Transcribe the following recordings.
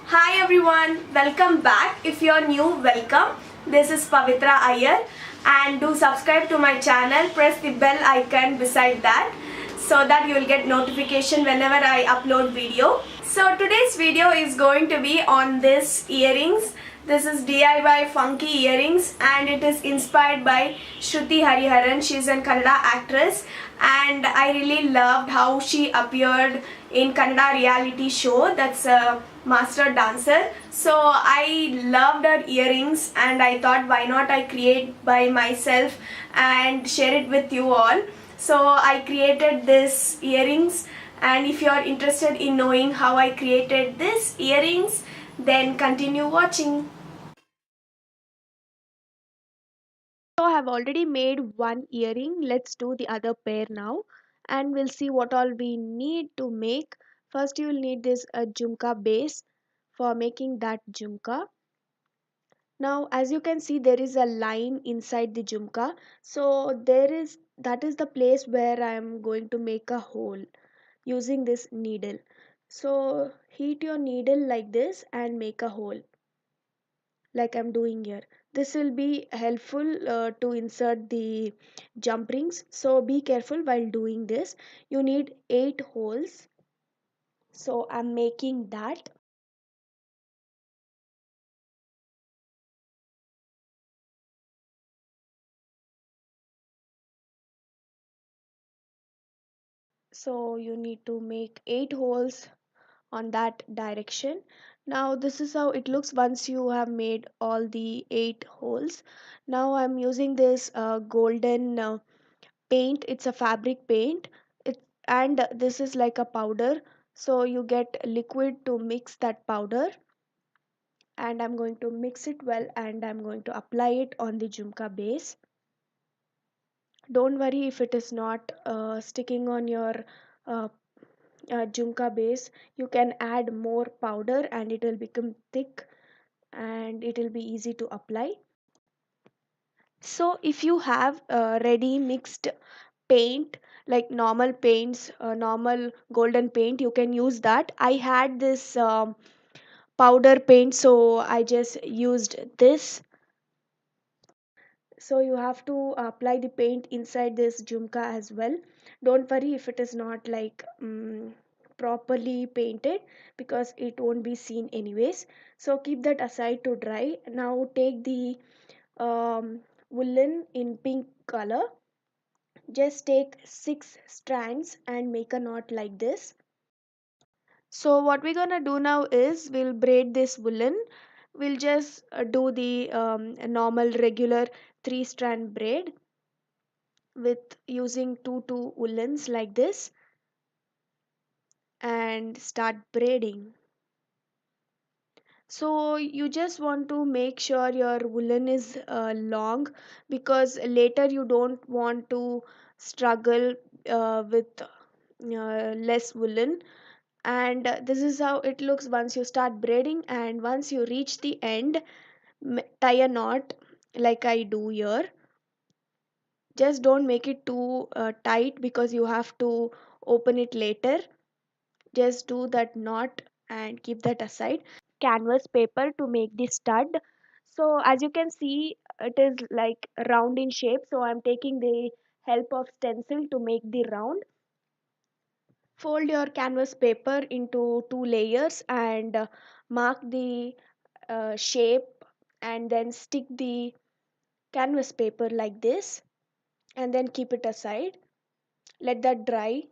Hi everyone, welcome back. If you're new, welcome. This is Pavithra Iyer and do subscribe to my channel. Press the bell icon beside that so that you will get notification whenever I upload video. So today's video is going to be on this earrings. This is DIY funky earrings and it is inspired by SRUTHI HARIHARAN. She's a Kannada actress and I really loved how she appeared in Kannada reality show. That's a master dancer. So I loved her earrings and I thought why not I create by myself and share it with you all. So I created this earrings, and if you are interested in knowing how I created this earrings, then continue watching. So I have already made one earring. Let's do the other pair now and we'll see what all we need to make. First you will need this jhumka base for making that jhumka. Now as you can see there is a line inside the jhumka. So that is the place where I am going to make a hole using this needle. So heat your needle like this and make a hole like I'm doing here. This will be helpful to insert the jump rings. So be careful while doing this. You need 8 holes. So I'm making that. So you need to make 8 holes on that direction. Now this is how it looks once you have made all the 8 holes. Now I'm using this golden paint. It's a fabric paint. And this is like a powder, so you get liquid to mix that powder, and I'm going to mix it well and I'm going to apply it on the jhumka base. Don't worry if it is not sticking on your uh, jhumka base. You can add more powder and it will become thick and it will be easy to apply. So if you have ready mixed paint, like normal paints, normal golden paint, you can use that. I had this powder paint, so I just used this. So you have to apply the paint inside this jhumka as well. Don't worry if it is not like properly painted, because it won't be seen anyways. So keep that aside to dry. Now take the woolen in pink color. Just take 6 strands and make a knot like this. So what we're gonna do now is we'll braid this woolen. We'll just do the normal regular 3-strand braid with using two woolens like this and start braiding. So you just want to make sure your woolen is long, because later you don't want to struggle with less woolen. And this is how it looks once you start braiding, and once you reach the end, tie a knot like I do here. Just don't make it too tight, because you have to open it later. Just do that knot and keep that aside. Canvas paper to make the stud. So as you can see, it is like round in shape, so I'm taking the help of stencil to make the round. Fold your canvas paper into 2 layers and mark the shape, and then stick the canvas paper like this and then keep it aside. Let that dry.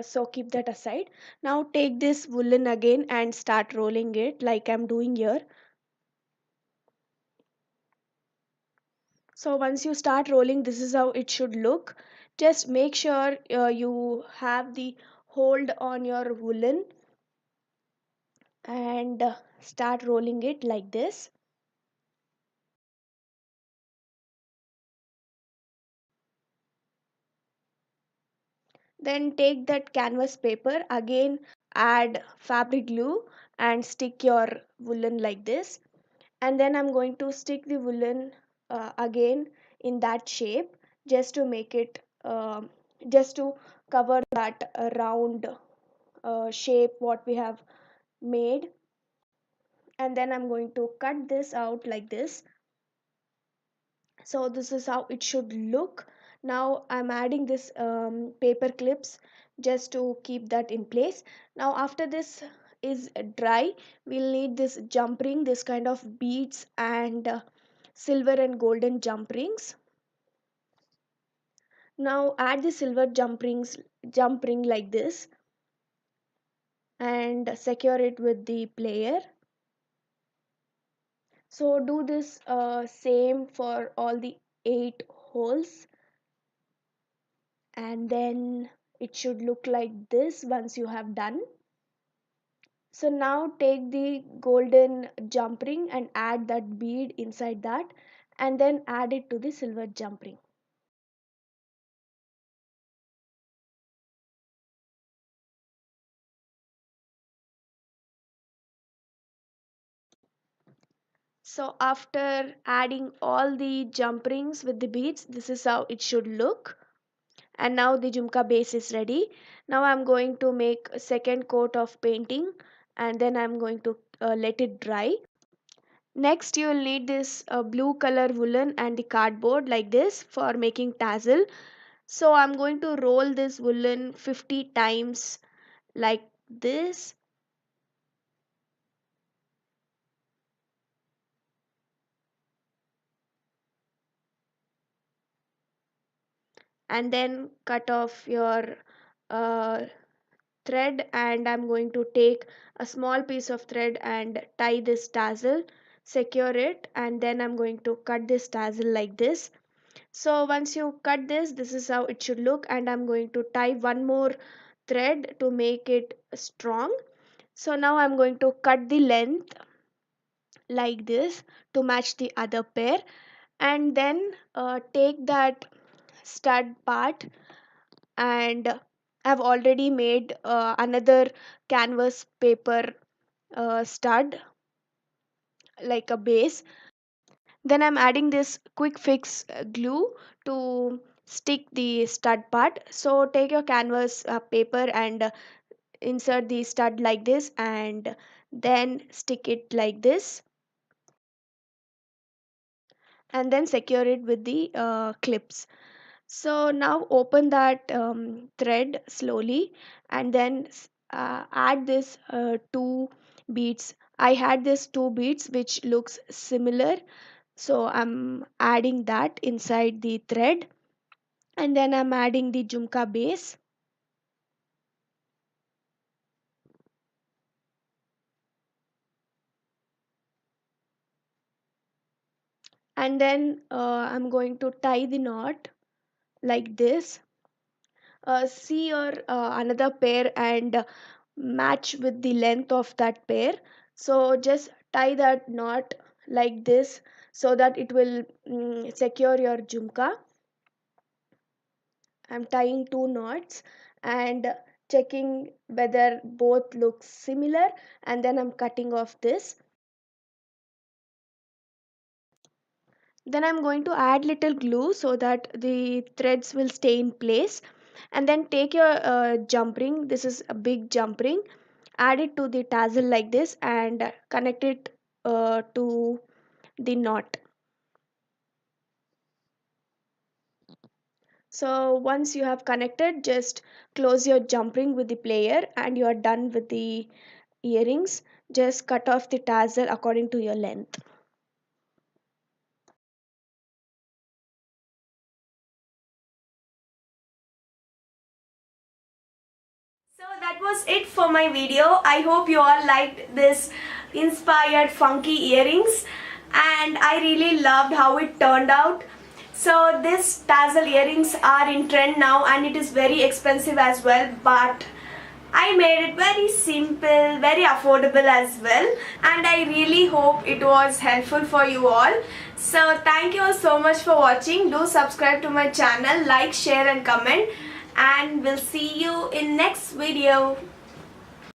So keep that aside. Now take this woolen again and start rolling it like I'm doing here. So once you start rolling, this is how it should look. Just make sure you have the hold on your woolen and start rolling it like this. Then take that canvas paper again, add fabric glue and stick your woolen like this. And then I'm going to stick the woolen again in that shape, just to make it just to cover that round shape what we have made. and then I'm going to cut this out like this. So this is how it should look. Now I'm adding this paper clips just to keep that in place. Now after this is dry, we'll need this jump ring, this kind of beads and silver and golden jump rings. Now add the silver jump ring like this and secure it with the player. So do this same for all the 8 holes, and then it should look like this once you have done. So now take the golden jump ring and add that bead inside that, and then add it to the silver jump ring. So after adding all the jump rings with the beads, this is how it should look. And now the jhumka base is ready. Now I'm going to make a second coat of painting, and then I'm going to let it dry. Next you will need this blue color woolen and the cardboard like this for making tassel. So I'm going to roll this woolen 50 times like this, and then cut off your uh, thread, and I'm going to take a small piece of thread and tie this tassel, secure it, and then I'm going to cut this tassel like this. So once you cut this, this is how it should look, and I'm going to tie one more thread to make it strong. So now I'm going to cut the length like this to match the other pair, and then take that stud part, and I've already made another canvas paper stud like a base. Then I'm adding this quick fix glue to stick the stud part. So take your canvas paper and insert the stud like this, and then stick it like this, and then secure it with the clips. So now open that thread slowly, and then add this two beads. I had this two beads which looks similar, so I'm adding that inside the thread, and then I'm adding the jhumka base, and then I'm going to tie the knot like this. See your another pair and match with the length of that pair. So just tie that knot like this so that it will secure your jhumka. I'm tying two knots and checking whether both look similar, and then I'm cutting off this. Then I'm going to add little glue so that the threads will stay in place, and then take your jump ring. This is a big jump ring, add it to the tassel like this, and connect it to the knot. So once you have connected, just close your jump ring with the player, and you are done with the earrings. Just cut off the tassel according to your length. So that was it for my video. I hope you all liked this inspired funky earrings, and I really loved how it turned out. So these tassel earrings are in trend now, and it is very expensive as well, but I made it very simple, very affordable as well, and I really hope it was helpful for you all. So thank you all so much for watching. Do subscribe to my channel, like, share and comment, and we'll see you in next video.